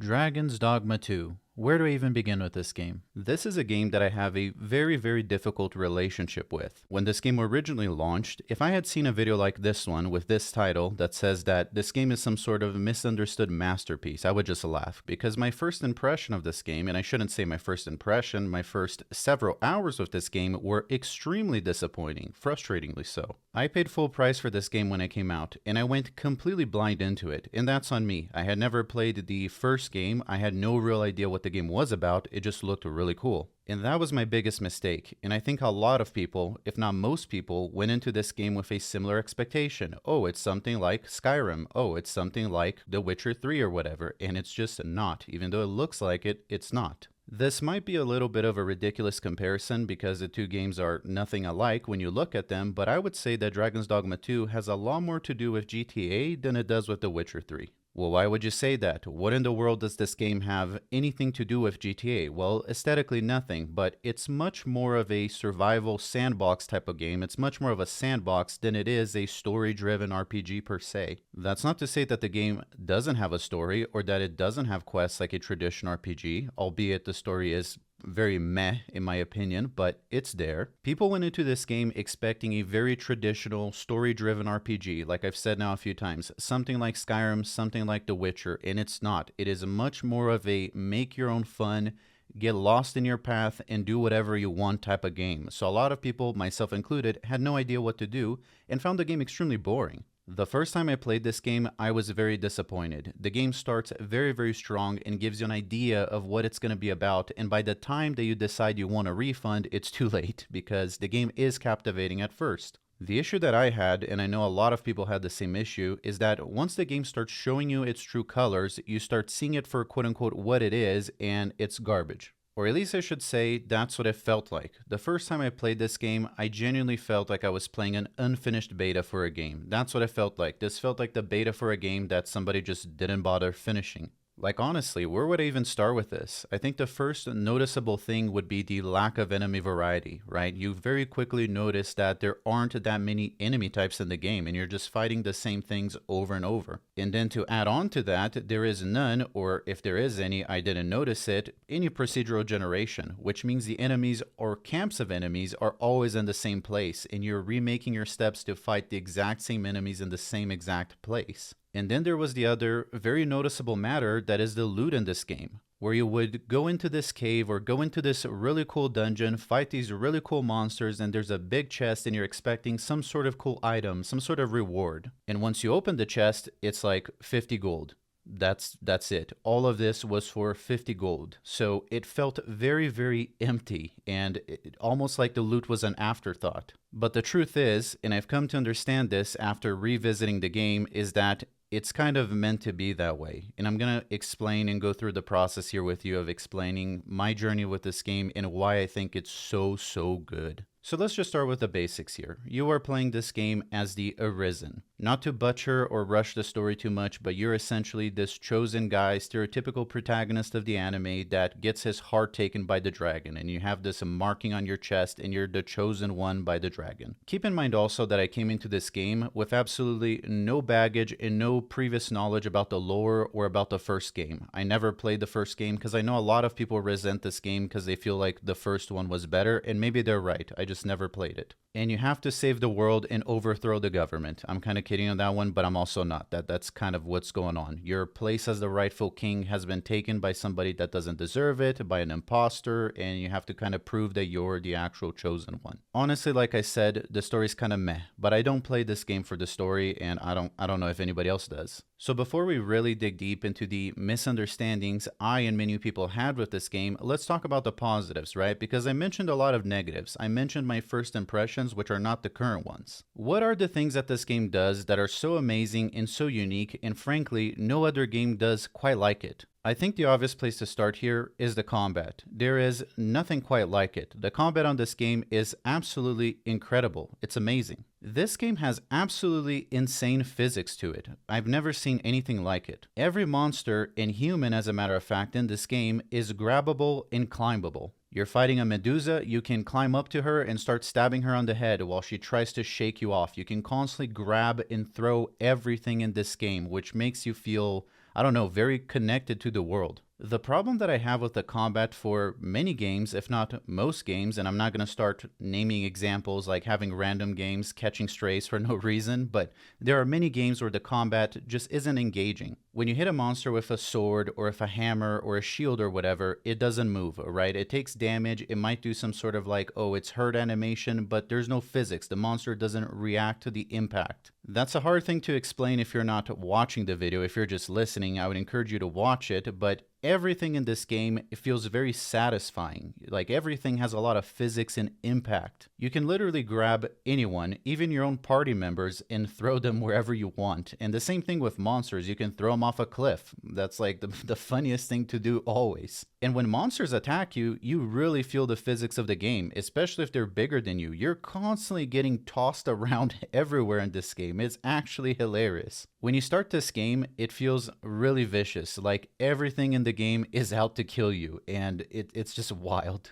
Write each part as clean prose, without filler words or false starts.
Dragon's Dogma II. Where do I even begin with this game? This is a game that I have a very difficult relationship with. When this game originally launched, if I had seen a video like this one with this title that says that this game is some sort of misunderstood masterpiece, I would just laugh, because my first impression of this game, and I shouldn't say my first impression, my first several hours with this game were extremely disappointing, frustratingly so. I paid full price for this game when it came out, and I went completely blind into it, and that's on me. I had never played the first game, I had no real idea what the game was about, it just looked really cool. And that was my biggest mistake, and I think a lot of people, if not most people, went into this game with a similar expectation. Oh, it's something like Skyrim. Oh, it's something like The Witcher 3 or whatever, and it's just not. Even though it looks like it, it's not. This might be a little bit of a ridiculous comparison because the two games are nothing alike when you look at them, but I would say that Dragon's Dogma 2 has a lot more to do with GTA than it does with The Witcher 3. Well, why would you say that? What in the world does this game have anything to do with GTA? Well, aesthetically nothing, but it's much more of a survival sandbox type of game. It's much more of a sandbox than it is a story-driven RPG per se. That's not to say that the game doesn't have a story or that it doesn't have quests like a traditional RPG, albeit the story is very meh in my opinion, but it's there. People went into this game expecting a very traditional story-driven RPG, like I've said now a few times, something like Skyrim, something like The Witcher, and it's not. It is much more of a make your own fun, get lost in your path, and do whatever you want type of game. So a lot of people, myself included, had no idea what to do and found the game extremely boring. The first time I played this game, I was very disappointed. The game starts very strong and gives you an idea of what it's going to be about, and by the time that you decide you want a refund, it's too late because the game is captivating at first. The issue that I had, and I know a lot of people had the same issue, is that once the game starts showing you its true colors, you start seeing it for quote-unquote what it is, and it's garbage. Or at least I should say that's what it felt like. The first time I played this game, I genuinely felt like I was playing an unfinished beta for a game. That's what it felt like. This felt like the beta for a game that somebody just didn't bother finishing. Like honestly, where would I even start with this? I think the first noticeable thing would be the lack of enemy variety, right? You very quickly notice that there aren't that many enemy types in the game and you're just fighting the same things over and over. And then to add on to that, there is none, or if there is any, I didn't notice it, any procedural generation, which means the enemies or camps of enemies are always in the same place and you're remaking your steps to fight the exact same enemies in the same exact place. And then there was the other very noticeable matter that is the loot in this game, where you would go into this cave or go into this really cool dungeon, fight these really cool monsters, and there's a big chest and you're expecting some sort of cool item, some sort of reward. And once you open the chest, it's like 50 gold. That's it. All of this was for 50 gold. So it felt very empty and almost like the loot was an afterthought. But the truth is, and I've come to understand this after revisiting the game, is that it's kind of meant to be that way. And I'm going to explain and go through the process here with you of explaining my journey with this game and why I think it's so good. So let's just start with the basics here. You are playing this game as the Arisen. Not to butcher or rush the story too much, but you're essentially this chosen guy, stereotypical protagonist of the anime that gets his heart taken by the dragon, and you have this marking on your chest and you're the chosen one by the dragon. Keep in mind also that I came into this game with absolutely no baggage and no previous knowledge about the lore or about the first game. I never played the first game because I know a lot of people resent this game because they feel like the first one was better, and maybe they're right. I just never played it. And you have to save the world and overthrow the government. I'm kind of kidding on that one, but I'm also not. That's kind of what's going on. Your place as the rightful king has been taken by somebody that doesn't deserve it, by an imposter, and you have to kind of prove that you're the actual chosen one. Honestly, like I said, the story's kind of meh, but I don't play this game for the story, and I don't know if anybody else does. So before we really dig deep into the misunderstandings I and many people had with this game, let's talk about the positives, right? Because I mentioned a lot of negatives. I mentioned my first impressions, which are not the current ones. What are the things that this game does that are so amazing and so unique, and frankly, no other game does quite like it? I think the obvious place to start here is the combat. There is nothing quite like it. The combat on this game is absolutely incredible. It's amazing. This game has absolutely insane physics to it. I've never seen anything like it. Every monster, and human as a matter of fact, in this game is grabbable and climbable. You're fighting a Medusa, you can climb up to her and start stabbing her on the head while she tries to shake you off. You can constantly grab and throw everything in this game, which makes you feel I don't know, very connected to the world. The problem that I have with the combat for many games, if not most games, and I'm not going to start naming examples like having random games catching strays for no reason, but there are many games where the combat just isn't engaging. When you hit a monster with a sword or with a hammer or a shield or whatever, it doesn't move, right? It takes damage. It might do some sort of like, oh, it's hurt animation, but there's no physics. The monster doesn't react to the impact. That's a hard thing to explain if you're not watching the video. If you're just listening, I would encourage you to watch it, but everything in this game, it feels very satisfying. Like everything has a lot of physics and impact. You can literally grab anyone, even your own party members, and throw them wherever you want. And the same thing with monsters, you can throw them off a cliff. That's like the funniest thing to do always. And when monsters attack you, you really feel the physics of the game, especially if they're bigger than you. You're constantly getting tossed around everywhere in this game. It's actually hilarious. When you start this game, it feels really vicious, like everything in the game is out to kill you, and it's just wild.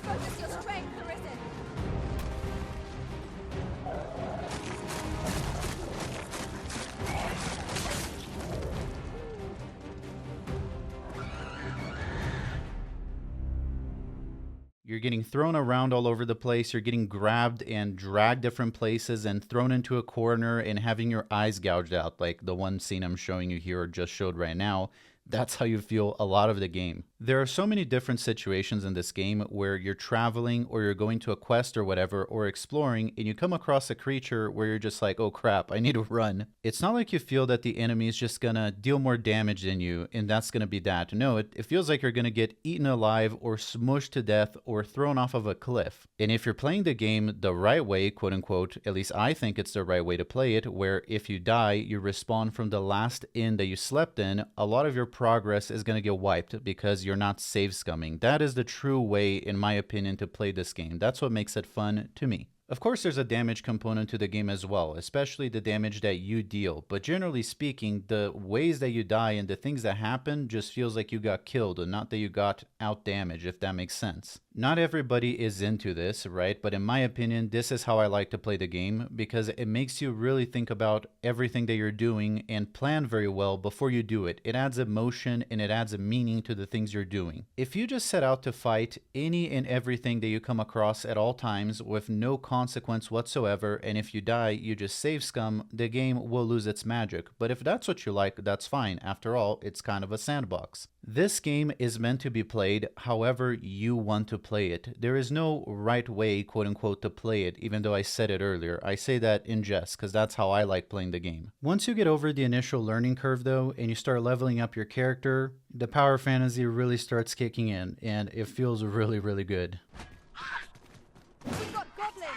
Focus your strength, Arisen. You're getting thrown around all over the place. You're getting grabbed and dragged different places and thrown into a corner and having your eyes gouged out, like the one scene I'm showing you here or just showed right now. That's how you feel a lot of the game. There are so many different situations in this game where you're traveling or you're going to a quest or whatever, or exploring, and you come across a creature where you're just like, oh crap, I need to run. It's not like you feel that the enemy is just gonna deal more damage than you and that's gonna be that. No, it feels like you're gonna get eaten alive or smushed to death or thrown off of a cliff. And if you're playing the game the right way, quote unquote, at least I think it's the right way to play it, where if you die, you respawn from the last inn that you slept in, a lot of your progress is gonna get wiped because you're not save scumming. That is the true way, in my opinion, to play this game. That's what makes it fun to me. Of course, there's a damage component to the game as well, especially the damage that you deal. But generally speaking, the ways that you die and the things that happen just feels like you got killed and not that you got out damaged, if that makes sense. Not everybody is into this, right? But in my opinion, this is how I like to play the game because it makes you really think about everything that you're doing and plan very well before you do it. It adds emotion and it adds a meaning to the things you're doing. If you just set out to fight any and everything that you come across at all times with no consequence whatsoever, and if you die, you just save scum, the game will lose its magic. But if that's what you like, that's fine. After all, it's kind of a sandbox. This game is meant to be played however you want to play it. There is no right way, quote unquote, to play it, even though I said it earlier. I say that in jest because that's how I like playing the game. Once you get over the initial learning curve though, and you start leveling up your character, the power fantasy really starts kicking in, and it feels really, really good. We've got goblins.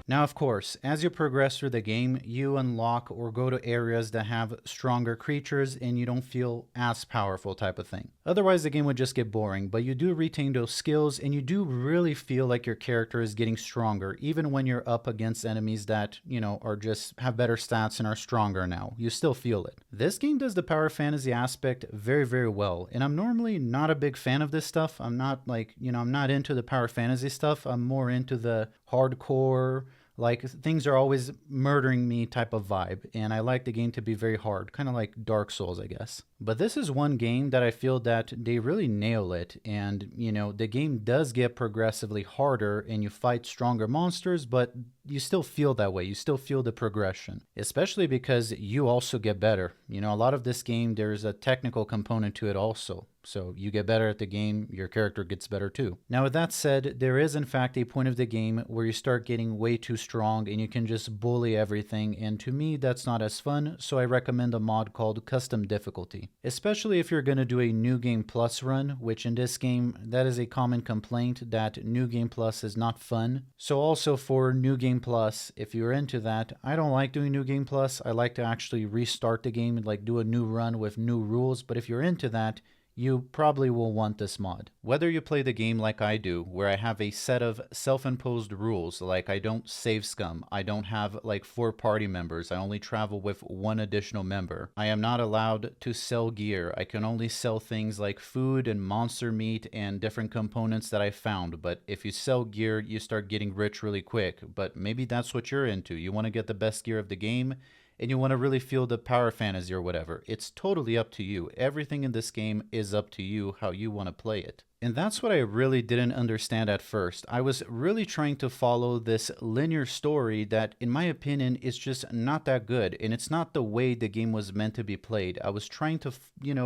Now, of course, as you progress through the game, you unlock or go to areas that have stronger creatures and you don't feel as powerful type of thing. Otherwise, the game would just get boring, but you do retain those skills and you do really feel like your character is getting stronger, even when you're up against enemies that, you know, are just have better stats and are stronger now. You still feel it. This game does the power fantasy aspect very, very well, and I'm normally not a big fan of this stuff. I'm not like, you know, I'm not into the power fantasy stuff. I'm more into the hardcore, like things are always murdering me type of vibe, and I like the game to be very hard, kind of like Dark Souls, I guess. But this is one game that I feel that they really nail it, and you know, the game does get progressively harder and you fight stronger monsters, but you still feel that way. You still feel the progression, especially because you also get better. You know, a lot of this game, there's a technical component to it also. So you get better at the game, your character gets better too. Now with that said, there is in fact a point of the game where you start getting way too strong and you can just bully everything, and to me that's not as fun, so I recommend a mod called Custom Difficulty. Especially if you're going to do a New Game Plus run, which in this game, that is a common complaint that New Game Plus is not fun. So also for New Game Game Plus, if you're into that, I don't like doing New Game Plus. I like to actually restart the game and like do a new run with new rules. But if you're into that, you probably will want this mod. Whether you play the game like I do, where I have a set of self-imposed rules, like I don't save scum, I don't have like 4 party members, I only travel with 1 additional member, I am not allowed to sell gear, I can only sell things like food and monster meat and different components that I found, but if you sell gear, you start getting rich really quick, but maybe that's what you're into, you want to get the best gear of the game, and you want to really feel the power fantasy or whatever. It's totally up to you. Everything in this game is up to you, how you want to play it. And that's what I really didn't understand at first. I was really trying to follow this linear story that, in my opinion, is just not that good. And it's not the way the game was meant to be played. I was trying to,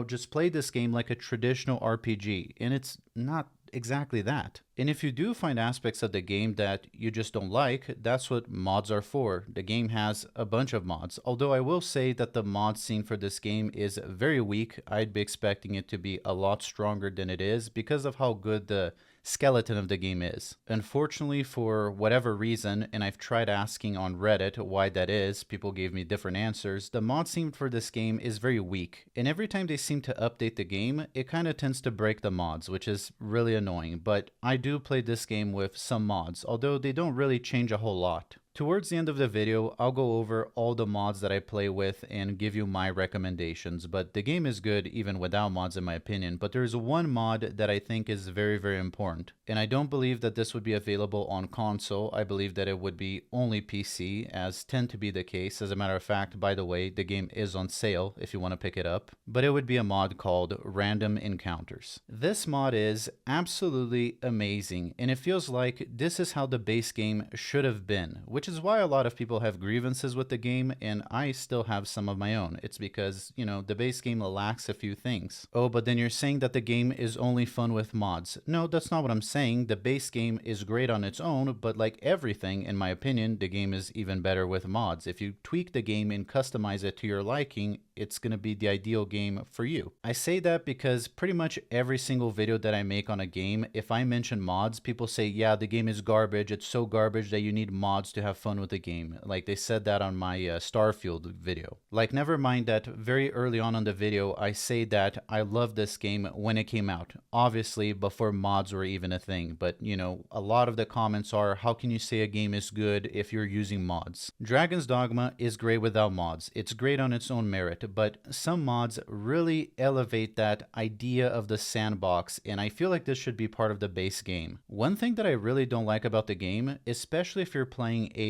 just play this game like a traditional RPG. And it's not exactly that. And if you do find aspects of the game that you just don't like, that's what mods are for. The game has a bunch of mods. Although I will say that the mod scene for this game is very weak. I'd be expecting it to be a lot stronger than it is because of how good the skeleton of the game is. Unfortunately, for whatever reason, and I've tried asking on Reddit why that is, people gave me different answers, the mod scene for this game is very weak. And every time they seem to update the game, it kind of tends to break the mods, which is really annoying. But I do play this game with some mods, although they don't really change a whole lot. Towards the end of the video, I'll go over all the mods that I play with and give you my recommendations, but the game is good even without mods in my opinion, but there's one mod that I think is very, very important, and I don't believe that this would be available on console. I believe that it would be only PC, as tend to be the case. As a matter of fact, by the way, the game is on sale if you want to pick it up, but it would be a mod called Random Encounters. This mod is absolutely amazing, and it feels like this is how the base game should have been, which is why a lot of people have grievances with the game, and I still have some of my own. It's because, the base game lacks a few things. Oh, but then you're saying that the game is only fun with mods. No, that's not what I'm saying. The base game is great on its own, but like everything, in my opinion, the game is even better with mods. If you tweak the game and customize it to your liking, it's going to be the ideal game for you. I say that because pretty much every single video that I make on a game, if I mention mods, people say, yeah, the game is garbage. It's so garbage that you need mods to have fun with the game. Like they said that on my Starfield video. Like, never mind that very early on the video, I say that I loved this game when it came out. Obviously, before mods were even a thing. But, a lot of the comments are, how can you say a game is good if you're using mods? Dragon's Dogma is great without mods. It's great on its own merit, but some mods really elevate that idea of the sandbox, and I feel like this should be part of the base game. One thing that I really don't like about the game, especially if you're playing a,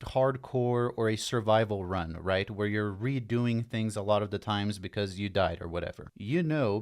hardcore or a survival run, right? Where you're redoing things a lot of the times because you died or whatever.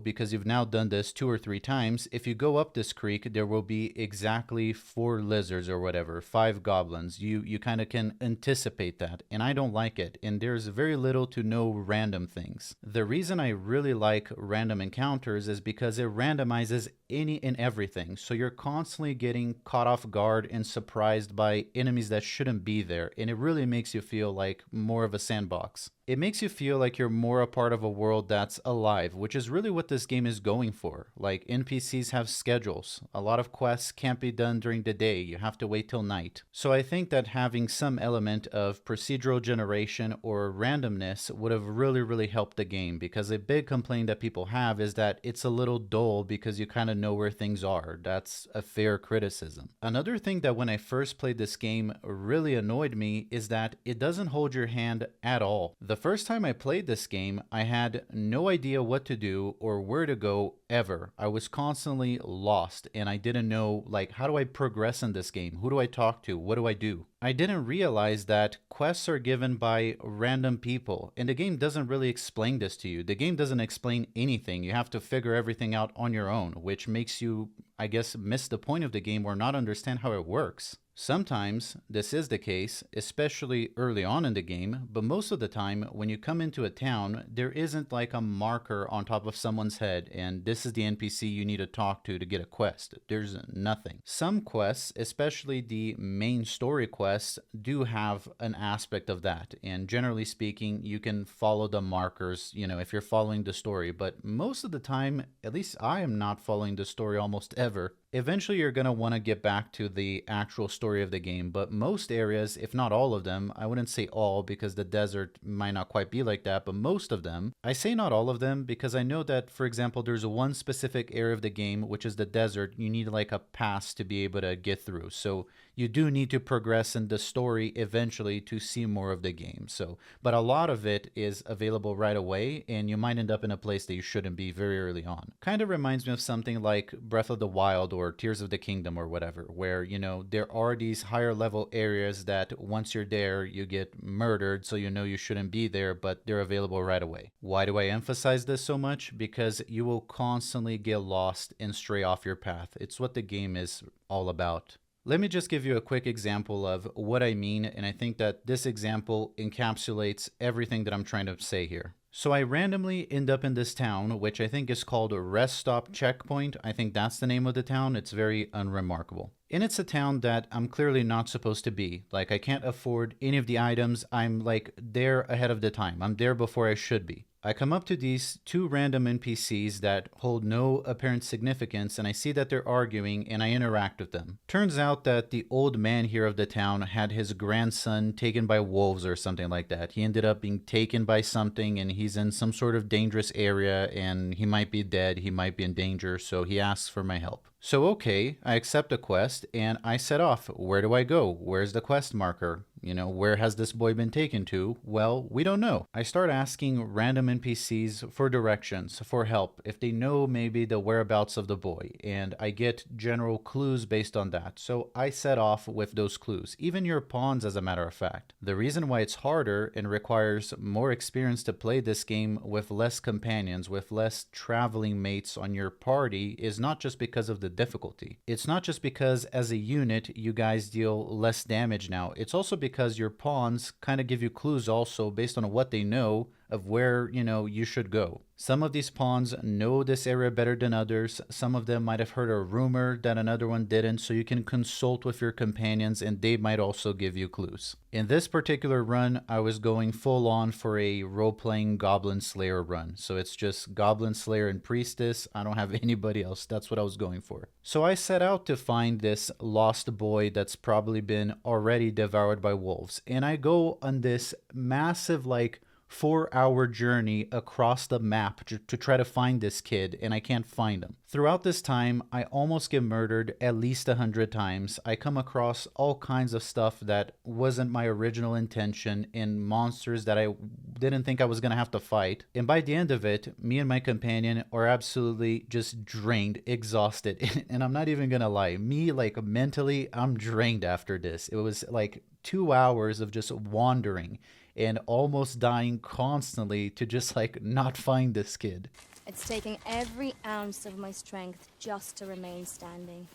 Because you've now done this 2 or 3 times, if you go up this creek, there will be exactly 4 lizards or whatever, 5 goblins. You kind of can anticipate that, and I don't like it. And there's very little to no random things. The reason I really like random encounters is because it randomizes any and everything. So you're constantly getting caught off guard and surprised by enemies that shouldn't be there. And it really makes you feel like more of a sandbox. It makes you feel like you're more a part of a world that's alive, which is really what this game is going for. Like, NPCs have schedules. A lot of quests can't be done during the day. You have to wait till night. So I think that having some element of procedural generation or randomness would have really, really helped the game, because a big complaint that people have is that it's a little dull because you kind of know where things are. That's a fair criticism. Another thing that when I first played this game really annoyed me is that it doesn't hold your hand at all. The first time I played this game, I had no idea what to do or where to go ever. I was constantly lost, and I didn't know, like, how do I progress in this game? Who do I talk to? What do I do? I didn't realize that quests are given by random people, and the game doesn't really explain this to you. The game doesn't explain anything. You have to figure everything out on your own, which makes you, I guess, miss the point of the game or not understand how it works. Sometimes this is the case, especially early on in the game, but most of the time when you come into a town, there isn't like a marker on top of someone's head and this is the NPC you need to talk to get a quest. There's nothing. Some quests, especially the main story quests, do have an aspect of that, and generally speaking, you can follow the markers, if you're following the story, but most of the time, at least I am not following the story almost ever. Eventually, you're going to want to get back to the actual story story of the game, but most areas, if not all of them, I wouldn't say all because the desert might not quite be like that, but most of them, I say not all of them because I know that, for example, there's one specific area of the game, which is the desert. You need like a pass to be able to get through. So you do need to progress in the story eventually to see more of the game. So, but a lot of it is available right away, and you might end up in a place that you shouldn't be very early on. Kind of reminds me of something like Breath of the Wild or Tears of the Kingdom or whatever, where, you know, there are these higher level areas that once you're there, you get murdered, so you know you shouldn't be there, but they're available right away. Why do I emphasize this so much? Because you will constantly get lost and stray off your path. It's what the game is all about. Let me just give you a quick example of what I mean, and I think that this example encapsulates everything that I'm trying to say here. So I randomly end up in this town, which I think is called a Rest Stop Checkpoint. I think that's the name of the town. It's very unremarkable. And it's a town that I'm clearly not supposed to be. Like, I can't afford any of the items. I'm like there ahead of the time. I'm there before I should be. I come up to these two random NPCs that hold no apparent significance, and I see that they're arguing, and I interact with them. Turns out that the old man here of the town had his grandson taken by wolves or something like that. He ended up being taken by something, and he's in some sort of dangerous area, and he might be dead, he might be in danger, so he asks for my help. So okay, I accept the quest, and I set off. Where do I go? Where's the quest marker? You know, where has this boy been taken to? Well, we don't know. I start asking random NPCs for directions, for help, if they know maybe the whereabouts of the boy, and I get general clues based on that. So I set off with those clues, even your pawns as a matter of fact. The reason why it's harder and requires more experience to play this game with less companions, with less traveling mates on your party is not just because of the difficulty. It's not just because as a unit you guys deal less damage now. It's also because your pawns kind of give you clues also based on what they know of where, you know, you should go. Some of these pawns know this area better than others. Some of them might have heard a rumor that another one didn't, so you can consult with your companions and they might also give you clues. In this particular run, I was going full on for a role-playing Goblin Slayer run. So it's just Goblin Slayer and Priestess. I don't have anybody else. That's what I was going for. So I set out to find this lost boy that's probably been already devoured by wolves. And I go on this massive, like, 4-hour journey across the map to try to find this kid, and I can't find him. Throughout this time, I almost get murdered at least 100 times. I come across all kinds of stuff that wasn't my original intention, and monsters that I didn't think I was gonna have to fight. And by the end of it, me and my companion are absolutely just drained, exhausted. And I'm not even gonna lie, me, like, mentally, I'm drained after this. It was like 2 hours of just wandering and almost dying constantly to just like not find this kid. It's taking every ounce of my strength just to remain standing.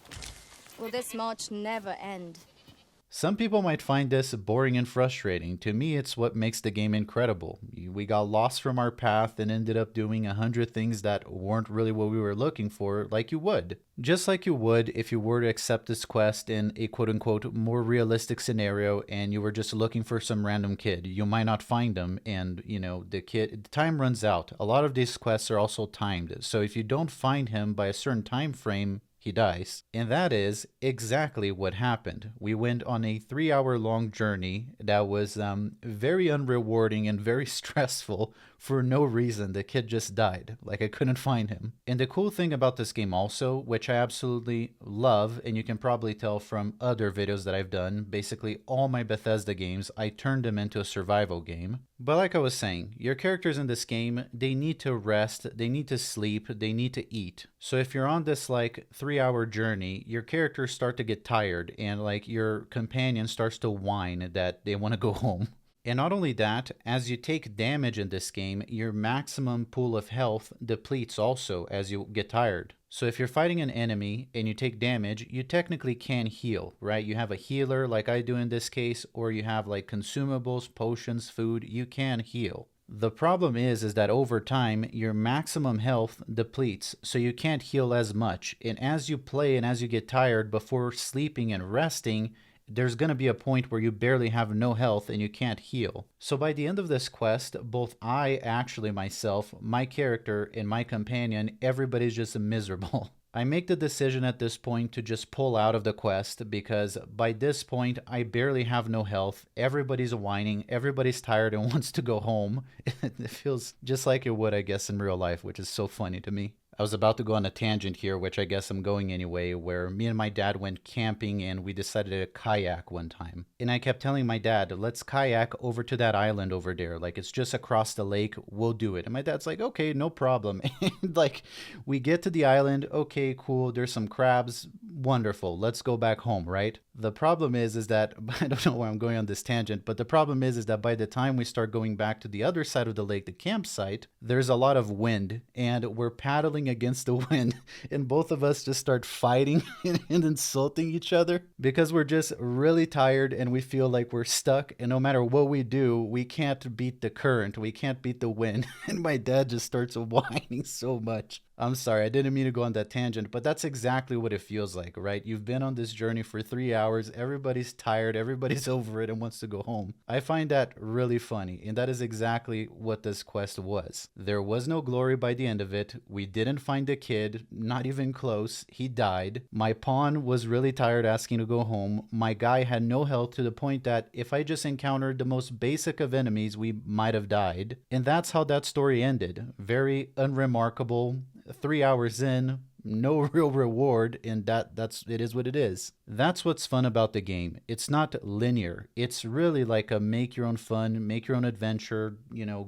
Will this march never end? Some people might find this boring and frustrating. To me, it's what makes the game incredible. We got lost from our path and ended up doing 100 things that weren't really what we were looking for, like you would. Just like you would if you were to accept this quest in a quote-unquote more realistic scenario and you were just looking for some random kid. You might not find him, and, you know, the time runs out. A lot of these quests are also timed, so if you don't find him by a certain time frame, he dies. And that is exactly what happened. We went on a 3-hour long journey that was very unrewarding and very stressful for no reason. The kid just died. Like, I couldn't find him. And the cool thing about this game also, which I absolutely love, and you can probably tell from other videos that I've done, basically all my Bethesda games, I turned them into a survival game. But like I was saying, your characters in this game, they need to rest, they need to sleep, they need to eat. So if you're on this like 3-hour journey, your characters start to get tired and like your companion starts to whine that they want to go home. And not only that, as you take damage in this game, your maximum pool of health depletes also as you get tired. So if you're fighting an enemy and you take damage, you technically can heal, right? You have a healer like I do in this case, or you have like consumables, potions, food, you can heal. The problem is that over time, your maximum health depletes, so you can't heal as much. And as you play and as you get tired before sleeping and resting, there's going to be a point where you barely have no health and you can't heal. So by the end of this quest, both I, actually myself, my character, and my companion, everybody's just miserable. I make the decision at this point to just pull out of the quest because by this point I barely have no health. Everybody's whining, everybody's tired and wants to go home. It feels just like it would, I guess, in real life, which is so funny to me. I was about to go on a tangent here, which I guess I'm going anyway, where me and my dad went camping and we decided to kayak one time. And I kept telling my dad, let's kayak over to that island over there. Like, it's just across the lake. We'll do it. And my dad's like, okay, no problem. And like, we get to the island. Okay, cool. There's some crabs. Wonderful. Let's go back home, right? The problem is that, I don't know why I'm going on this tangent, but the problem is that by the time we start going back to the other side of the lake, the campsite, there's a lot of wind and we're paddling against the wind and both of us just start fighting and insulting each other because we're just really tired and we feel like we're stuck, and no matter what we do, we can't beat the current, we can't beat the wind. And my dad just starts whining so much. I'm sorry, I didn't mean to go on that tangent, but that's exactly what it feels like, right? You've been on this journey for 3 hours, everybody's tired, everybody's over it and wants to go home. I find that really funny, and that is exactly what this quest was. There was no glory by the end of it. We didn't find the kid, not even close. He died. My pawn was really tired asking to go home. My guy had no health to the point that if I just encountered the most basic of enemies, we might have died. And that's how that story ended. Very unremarkable. 3 hours in, no real reward, and that's it is what it is. That's what's fun about the game. It's not linear. It's really like a make your own fun, make your own adventure,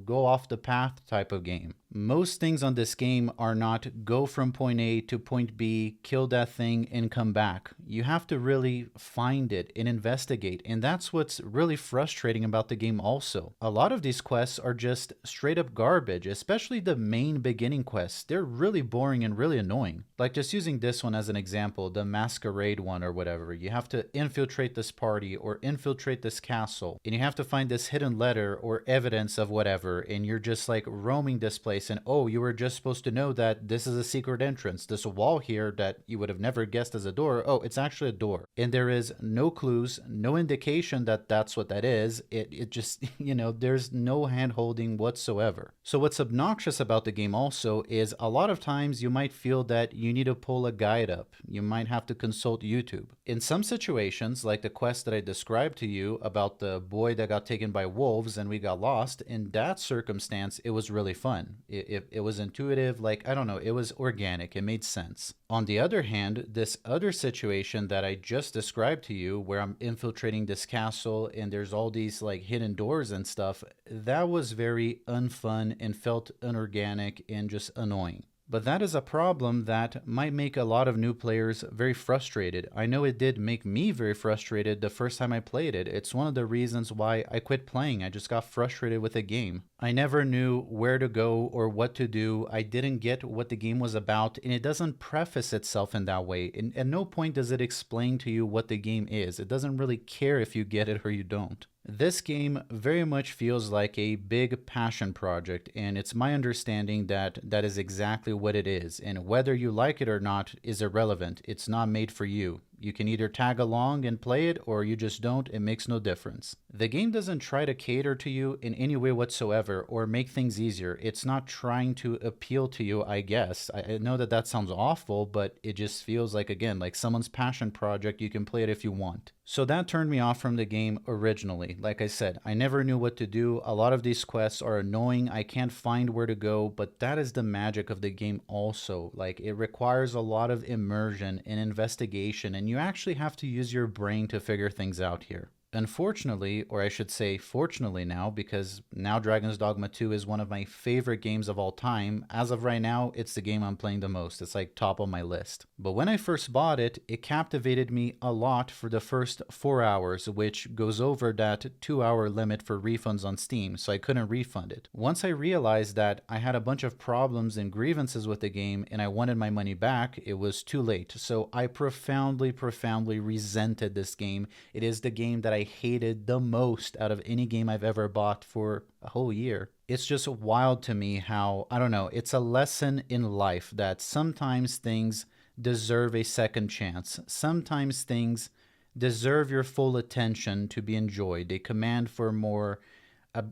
go off the path type of game. Most things on this game are not go from point A to point B, kill that thing, and come back. You have to really find it and investigate, and that's what's really frustrating about the game also. A lot of these quests are just straight up garbage, especially the main beginning quests. They're really boring and really annoying. Like just using this one as an example, the masquerade one or whatever. You have to infiltrate this party or infiltrate this castle, and you have to find this hidden letter or evidence of whatever, and you're just like roaming this place, and oh, you were just supposed to know that this is a secret entrance. This wall here that you would have never guessed as a door, oh, it's actually a door. And there is no clues, no indication that that's what that is. It just, there's no hand holding whatsoever. So what's obnoxious about the game also is a lot of times you might feel that you need to pull a guide up. You might have to consult YouTube. In some situations, like the quest that I described to you about the boy that got taken by wolves and we got lost, in that circumstance, it was really fun. It was intuitive, like, I don't know, it was organic, it made sense. On the other hand, this other situation that I just described to you, where I'm infiltrating this castle and there's all these like hidden doors and stuff, that was very unfun and felt unorganic and just annoying. But that is a problem that might make a lot of new players very frustrated. I know it did make me very frustrated the first time I played it. It's one of the reasons why I quit playing. I just got frustrated with the game. I never knew where to go or what to do. I didn't get what the game was about, and it doesn't preface itself in that way. And at no point does it explain to you what the game is. It doesn't really care if you get it or you don't. This game very much feels like a big passion project, and it's my understanding that that is exactly what it is, and whether you like it or not is irrelevant. It's not made for you. You can either tag along and play it, or you just don't. It makes no difference. The game doesn't try to cater to you in any way whatsoever or make things easier. It's not trying to appeal to you, I guess. I know that sounds awful, but it just feels like, again, like someone's passion project. You can play it if you want. So that turned me off from the game originally. Like I said, I never knew what to do. A lot of these quests are annoying. I can't find where to go, but that is the magic of the game also. Like, it requires a lot of immersion and investigation, and you actually have to use your brain to figure things out here. Unfortunately, or I should say fortunately now, because now Dragon's Dogma 2 is one of my favorite games of all time. As of right now, it's the game I'm playing the most. It's like top on my list. But when I first bought it, it captivated me a lot for the first 4 hours, which goes over that 2-hour limit for refunds on Steam, so I couldn't refund it. Once I realized that I had a bunch of problems and grievances with the game and I wanted my money back, it was too late. So I profoundly resented this game. It is the game that I hated the most out of any game I've ever bought for a whole year. It's just wild to me how, I don't know, it's a lesson in life that sometimes things deserve a second chance. Sometimes things deserve your full attention to be enjoyed. They command for more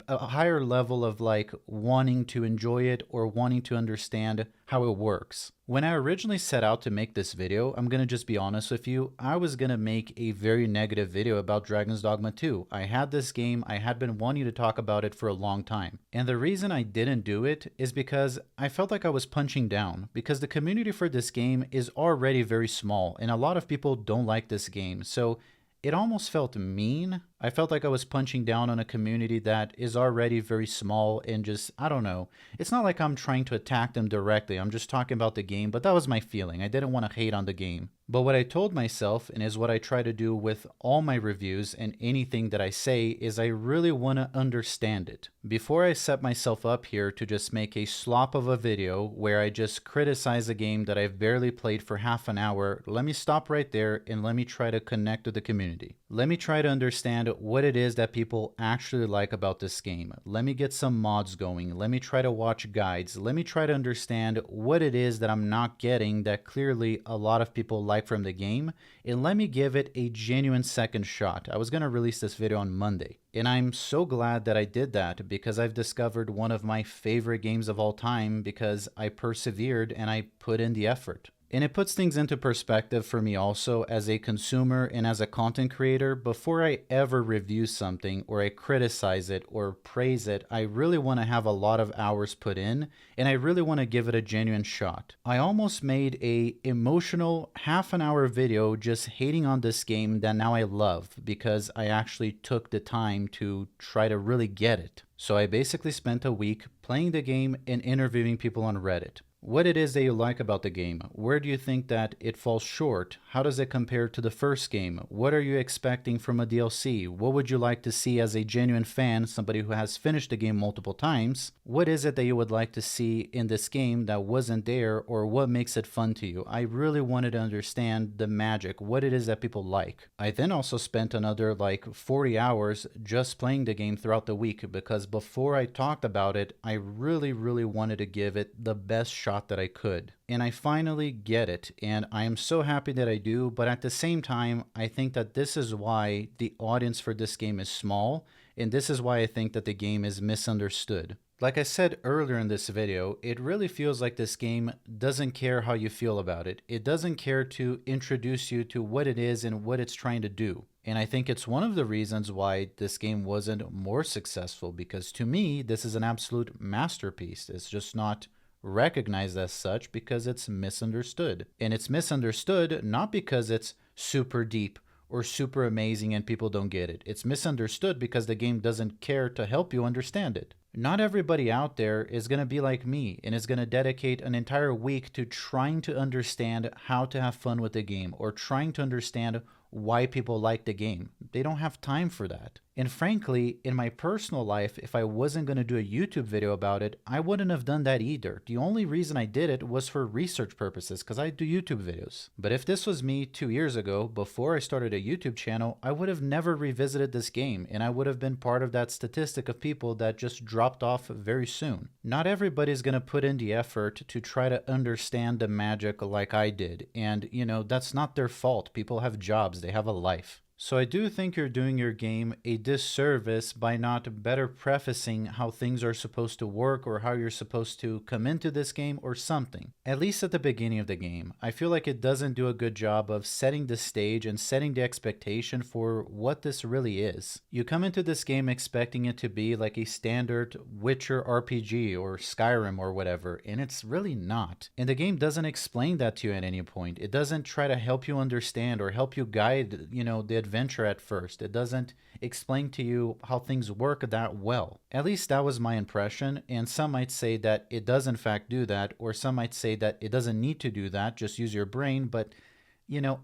a higher level of like wanting to enjoy it or wanting to understand how it works. When I originally set out to make this video, I'm gonna just be honest with you, I was gonna make a very negative video about Dragon's Dogma 2. I had this game, I had been wanting to talk about it for a long time. And the reason I didn't do it is because I felt like I was punching down, because the community for this game is already very small and a lot of people don't like this game. So it almost felt mean. I felt like I was punching down on a community that is already very small and just, I don't know. It's not like I'm trying to attack them directly. I'm just talking about the game, but that was my feeling. I didn't want to hate on the game. But what I told myself, and is what I try to do with all my reviews and anything that I say, is I really want to understand it. Before I set myself up here to just make a slop of a video where I just criticize a game that I've barely played for half an hour, let me stop right there and let me try to connect with the community. Let me try to understand what it is that people actually like about this game. Let me get some mods going. Let me try to watch guides. Let me try to understand what it is that I'm not getting that clearly a lot of people like from the game, and let me give it a genuine second shot. I was going to release this video on Monday, and I'm so glad that I did that because I've discovered one of my favorite games of all time because I persevered and I put in the effort. And it puts things into perspective for me also as a consumer and as a content creator. Before I ever review something or I criticize it or praise it, I really want to have a lot of hours put in and I really want to give it a genuine shot. I almost made a emotional half an hour video just hating on this game that now I love because I actually took the time to try to really get it. So I basically spent a week playing the game and interviewing people on Reddit. What it is that you like about the game? Where do you think that it falls short? How does it compare to the first game? What are you expecting from a DLC? What would you like to see as a genuine fan, somebody who has finished the game multiple times? What is it that you would like to see in this game that wasn't there, or what makes it fun to you? I really wanted to understand the magic, what it is that people like. I then also spent another like 40 hours just playing the game throughout the week because before I talked about it, I really wanted to give it the best shot that I could. And I finally get it, and I am so happy that I do, but at the same time, I think that this is why the audience for this game is small, and this is why I think that the game is misunderstood. Like I said earlier in this video, it really feels like this game doesn't care how you feel about it. It doesn't care to introduce you to what it is and what it's trying to do. And I think it's one of the reasons why this game wasn't more successful, because to me, this is an absolute masterpiece. It's just not recognized as such because it's misunderstood. And it's misunderstood not because it's super deep or super amazing and people don't get it. It's misunderstood because the game doesn't care to help you understand it. Not everybody out there is going to be like me and is going to dedicate an entire week to trying to understand how to have fun with the game or trying to understand why people like the game. They don't have time for that. And frankly, in my personal life, if I wasn't going to do a YouTube video about it, I wouldn't have done that either. The only reason I did it was for research purposes, because I do YouTube videos. But if this was me 2 years ago, before I started a YouTube channel, I would have never revisited this game, and I would have been part of that statistic of people that just dropped off very soon. Not everybody's going to put in the effort to try to understand the magic like I did, and that's not their fault. People have jobs, they have a life. So I do think you're doing your game a disservice by not better prefacing how things are supposed to work or how you're supposed to come into this game or something. At least at the beginning of the game. I feel like it doesn't do a good job of setting the stage and setting the expectation for what this really is. You come into this game expecting it to be like a standard Witcher RPG or Skyrim or whatever, and it's really not. And the game doesn't explain that to you at any point. It doesn't try to help you understand or help you guide, the adventure at first. It doesn't explain to you how things work that well. At least that was my impression, and some might say that it does in fact do that, or some might say that it doesn't need to do that, just use your brain, but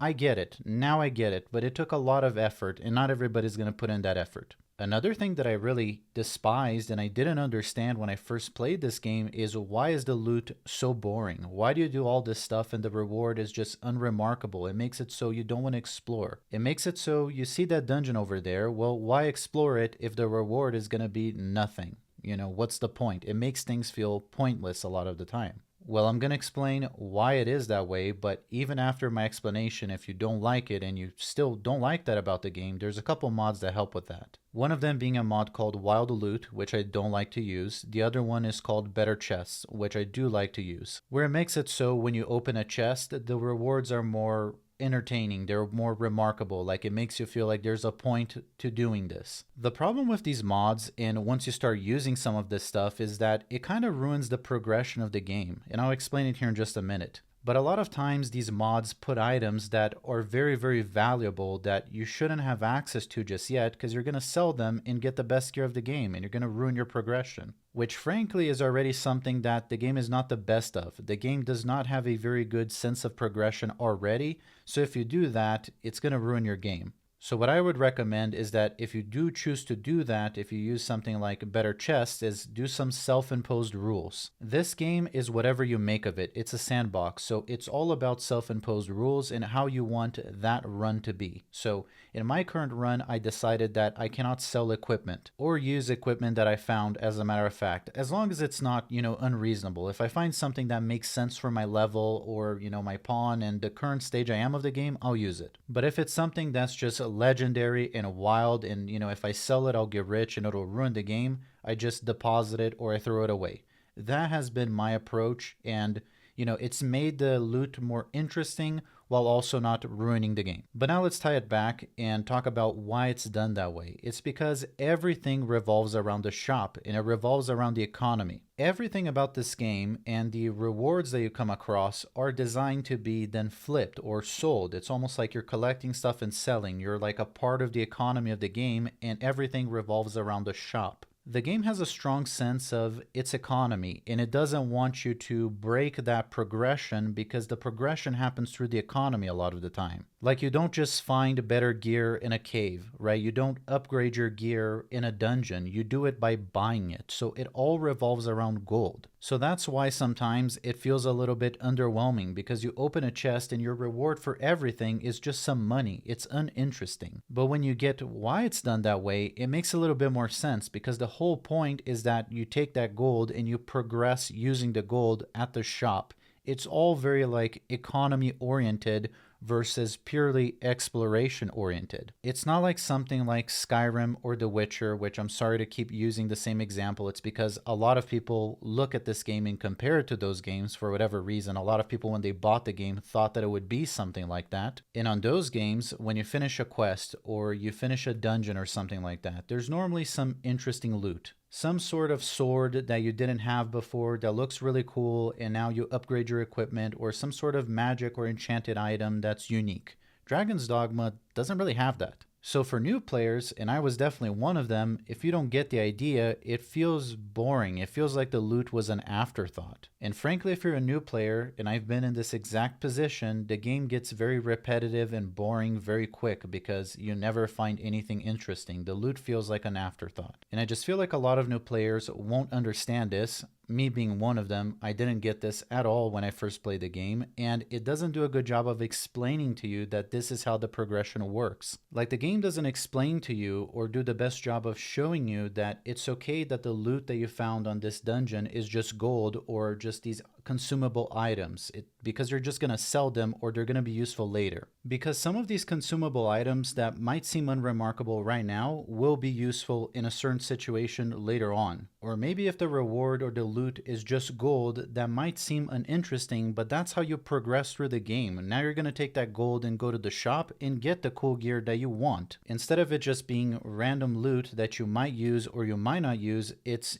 I get it. Now I get it, but it took a lot of effort, and not everybody's going to put in that effort. Another thing that I really despised and I didn't understand when I first played this game is why is the loot so boring? Why do you do all this stuff and the reward is just unremarkable? It makes it so you don't want to explore. It makes it so you see that dungeon over there. Well, why explore it if the reward is going to be nothing? What's the point? It makes things feel pointless a lot of the time. Well, I'm going to explain why it is that way, but even after my explanation, if you don't like it and you still don't like that about the game, there's a couple mods that help with that. One of them being a mod called Wild Loot, which I don't like to use. The other one is called Better Chests, which I do like to use, where it makes it so when you open a chest, the rewards are more entertaining, they're more remarkable, like it makes you feel like there's a point to doing this. The problem with these mods, and once you start using some of this stuff, is that it kind of ruins the progression of the game, and I'll explain it here in just a minute. But a lot of times these mods put items that are very, very valuable that you shouldn't have access to just yet because you're going to sell them and get the best gear of the game, and you're going to ruin your progression, which frankly is already something that the game is not the best of. The game does not have a very good sense of progression already, so if you do that, it's going to ruin your game. So what I would recommend is that if you do choose to do that, if you use something like Better Chests, is do some self-imposed rules. This game is whatever you make of it. It's a sandbox, so it's all about self-imposed rules and how you want that run to be. So in my current run, I decided that I cannot sell equipment or use equipment that I found, as a matter of fact, as long as it's not, unreasonable. If I find something that makes sense for my level or, my pawn and the current stage I am of the game, I'll use it. But if it's something that's just legendary and wild and, if I sell it, I'll get rich and it'll ruin the game, I just deposit it or I throw it away. That has been my approach, and, it's made the loot more interesting while also not ruining the game. But now let's tie it back and talk about why it's done that way. It's because everything revolves around the shop and it revolves around the economy. Everything about this game and the rewards that you come across are designed to be then flipped or sold. It's almost like you're collecting stuff and selling. You're like a part of the economy of the game, and everything revolves around the shop. The game has a strong sense of its economy, and it doesn't want you to break that progression because the progression happens through the economy a lot of the time. Like, you don't just find better gear in a cave, right? You don't upgrade your gear in a dungeon. You do it by buying it. So it all revolves around gold. So that's why sometimes it feels a little bit underwhelming, because you open a chest and your reward for everything is just some money. It's uninteresting. But when you get why it's done that way, it makes a little bit more sense, because the whole point is that you take that gold and you progress using the gold at the shop. It's all very like economy oriented versus purely exploration oriented. It's not like something like Skyrim or The Witcher, which I'm sorry to keep using the same example. It's because a lot of people look at this game and compare it to those games for whatever reason. A lot of people, when they bought the game, thought that it would be something like that. And on those games, when you finish a quest or you finish a dungeon or something like that, there's normally some interesting loot. Some sort of sword that you didn't have before that looks really cool, and now you upgrade your equipment, or some sort of magic or enchanted item that's unique. Dragon's Dogma doesn't really have that. So for new players, and I was definitely one of them, if you don't get the idea, it feels boring. It feels like the loot was an afterthought. And frankly, if you're a new player, and I've been in this exact position, the game gets very repetitive and boring very quick because you never find anything interesting. The loot feels like an afterthought. And I just feel like a lot of new players won't understand this. Me being one of them, I didn't get this at all when I first played the game, and it doesn't do a good job of explaining to you that this is how the progression works. Like, the game doesn't explain to you or do the best job of showing you that it's okay that the loot that you found on this dungeon is just gold or just these consumable items, because you're just going to sell them or they're going to be useful later. Because some of these consumable items that might seem unremarkable right now will be useful in a certain situation later on. Or maybe if the reward or the loot is just gold, that might seem uninteresting, but that's how you progress through the game. Now you're going to take that gold and go to the shop and get the cool gear that you want. Instead of it just being random loot that you might use or you might not use, it's,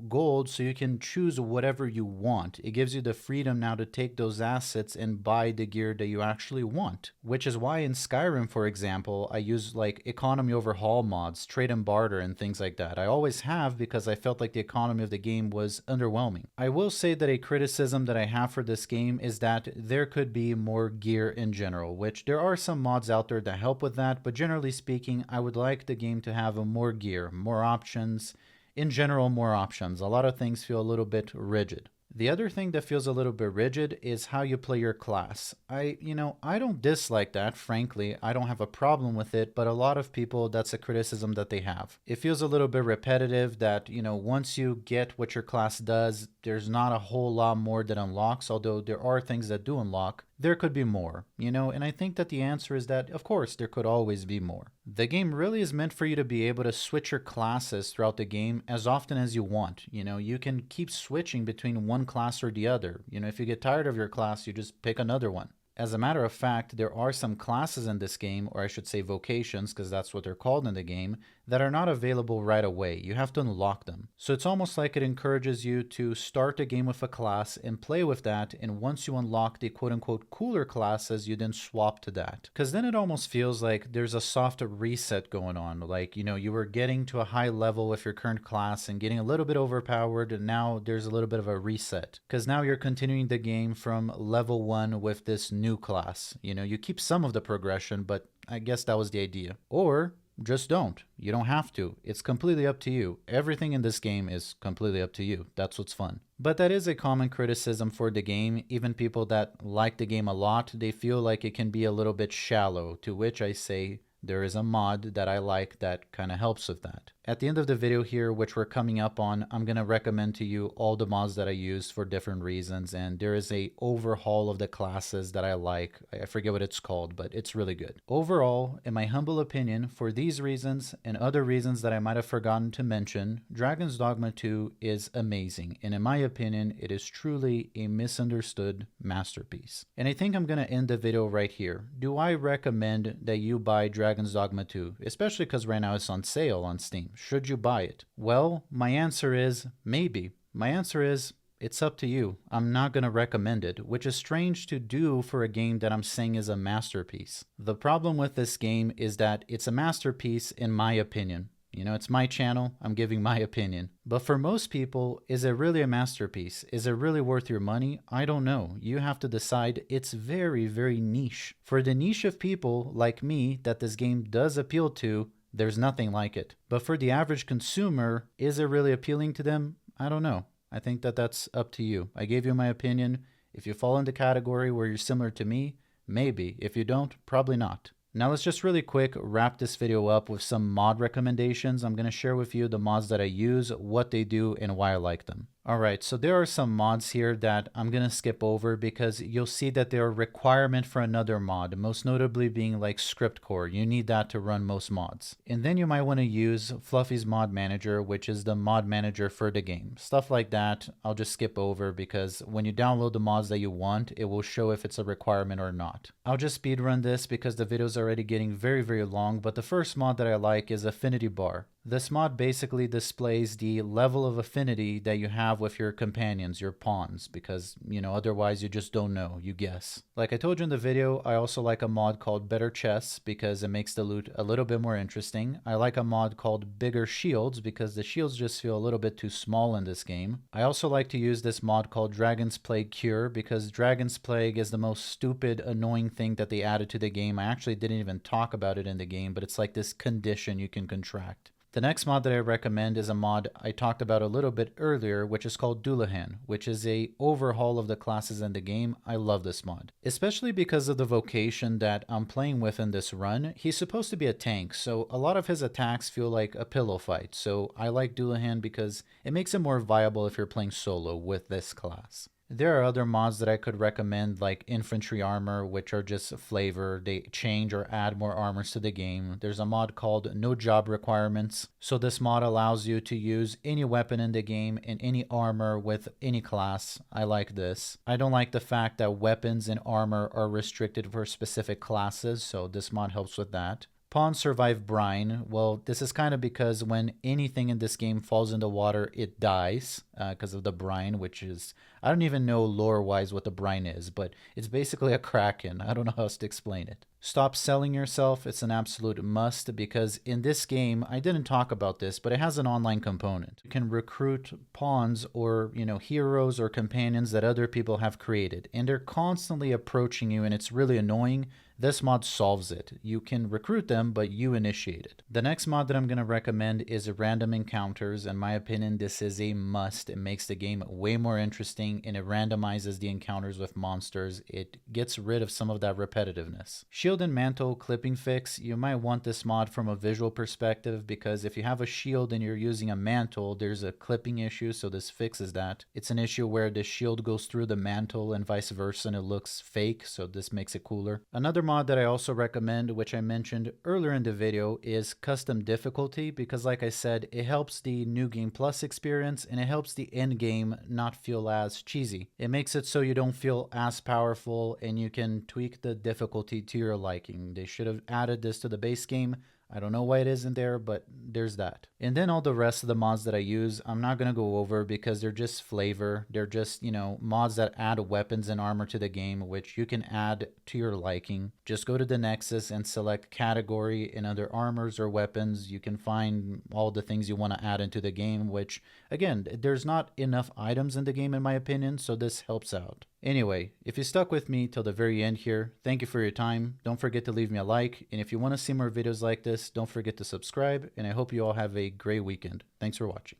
gold, so you can choose whatever you want. It gives you the freedom now to take those assets and buy the gear that you actually want. Which is why in Skyrim, for example, I use like economy overhaul mods, trade and barter, and things like that. I always have, because I felt like the economy of the game was underwhelming. I will say that a criticism that I have for this game is that there could be more gear in general, which there are some mods out there that help with that, but generally speaking, I would like the game to have more gear, more options. In general, more options. A lot of things feel a little bit rigid. The other thing that feels a little bit rigid is how you play your class. I don't dislike that, frankly. I don't have a problem with it, but a lot of people, that's a criticism that they have. It feels a little bit repetitive that, once you get what your class does, there's not a whole lot more that unlocks, although there are things that do unlock. There could be more, and I think that the answer is that, of course, there could always be more. The game really is meant for you to be able to switch your classes throughout the game as often as you want. You can keep switching between one class or the other. If you get tired of your class, you just pick another one. As a matter of fact, there are some classes in this game, or I should say vocations, because that's what they're called in the game, that are not available right away. You have to unlock them. So it's almost like it encourages you to start a game with a class and play with that, and once you unlock the quote-unquote cooler classes, you then swap to that. Because then it almost feels like there's a soft reset going on. Like, you were getting to a high level with your current class and getting a little bit overpowered, and now there's a little bit of a reset. Because now you're continuing the game from level 1 with this new class. You keep some of the progression, but I guess that was the idea. Or just don't. You don't have to. It's completely up to you. Everything in this game is completely up to you. That's what's fun. But that is a common criticism for the game. Even people that like the game a lot, they feel like it can be a little bit shallow, to which I say there is a mod that I like that kind of helps with that. At the end of the video here, which we're coming up on, I'm going to recommend to you all the mods that I use for different reasons, and there is a overhaul of the classes that I like. I forget what it's called, but it's really good. Overall, in my humble opinion, for these reasons and other reasons that I might have forgotten to mention, Dragon's Dogma 2 is amazing, and in my opinion, it is truly a misunderstood masterpiece. And I think I'm going to end the video right here. Do I recommend that you buy Dragon's Dogma 2, especially because right now it's on sale on Steam? Should you buy it? Well, my answer is maybe. My answer is it's up to you. I'm not going to recommend it, which is strange to do for a game that I'm saying is a masterpiece. The problem with this game is that it's a masterpiece in my opinion. It's my channel, I'm giving my opinion. But for most people, is it really a masterpiece? Is it really worth your money? I don't know. You have to decide. It's very, very niche. For the niche of people like me that this game does appeal to, there's nothing like it. But for the average consumer, is it really appealing to them? I don't know. I think that that's up to you. I gave you my opinion. If you fall in the category where you're similar to me, maybe. If you don't, probably not. Now let's just really quick wrap this video up with some mod recommendations. I'm going to share with you the mods that I use, what they do, and why I like them. Alright, so there are some mods here that I'm going to skip over because you'll see that they're a requirement for another mod, most notably being like script core. You need that to run most mods. And then you might want to use Fluffy's Mod Manager, which is the mod manager for the game. Stuff like that, I'll just skip over because when you download the mods that you want, it will show if it's a requirement or not. I'll just speedrun this because the video is already getting very, very long, but the first mod that I like is Affinity Bar. This mod basically displays the level of affinity that you have with your companions, your pawns, because, otherwise you just don't know, you guess. Like I told you in the video, I also like a mod called Better Chests because it makes the loot a little bit more interesting. I like a mod called Bigger Shields because the shields just feel a little bit too small in this game. I also like to use this mod called Dragon's Plague Cure because Dragon's Plague is the most stupid, annoying thing that they added to the game. I actually didn't even talk about it in the game, but it's like this condition you can contract. The next mod that I recommend is a mod I talked about a little bit earlier, which is called Dullahan, which is a overhaul of the classes in the game. I love this mod, especially because of the vocation that I'm playing with in this run. He's supposed to be a tank, so a lot of his attacks feel like a pillow fight. So I like Dullahan because it makes it more viable if you're playing solo with this class. There are other mods that I could recommend like Infantry Armor, which are just flavor. They change or add more armors to the game. There's a mod called No Job Requirements. So this mod allows you to use any weapon in the game and any armor with any class. I like this. I don't like the fact that weapons and armor are restricted for specific classes, so this mod helps with that. Pawns survive brine. Well, this is kind of because when anything in this game falls in the water, it dies because of the brine, which is, I don't even know lore-wise what the brine is, but it's basically a kraken. I don't know how else to explain it. Stop selling yourself. It's an absolute must because in this game, I didn't talk about this, but it has an online component. You can recruit pawns or, heroes or companions that other people have created, and they're constantly approaching you, and it's really annoying This mod solves it. You can recruit them, but you initiate it. The next mod that I'm going to recommend is random encounters. In my opinion, this is a must. It makes the game way more interesting, and it randomizes the encounters with monsters. It gets rid of some of that repetitiveness. Shield and mantle clipping fix. You might want this mod from a visual perspective, because if you have a shield and you're using a mantle, there's a clipping issue, so this fixes that. It's an issue where the shield goes through the mantle and vice versa, and it looks fake, so this makes it cooler. Another mod that I also recommend, which I mentioned earlier in the video, is custom difficulty, because like I said, it helps the New Game Plus experience and it helps the end game not feel as cheesy. It makes it so you don't feel as powerful, and you can tweak the difficulty to your liking. They should have added this to the base game. I don't know why it isn't there, but there's that. And then all the rest of the mods that I use, I'm not going to go over because they're just flavor. They're just, mods that add weapons and armor to the game, which you can add to your liking. Just go to the Nexus and select category, and under armors or weapons, you can find all the things you want to add into the game, which, again, there's not enough items in the game in my opinion, so this helps out. Anyway, if you stuck with me till the very end here, thank you for your time. Don't forget to leave me a like, and if you want to see more videos like this, don't forget to subscribe, and I hope you all have a great weekend. Thanks for watching.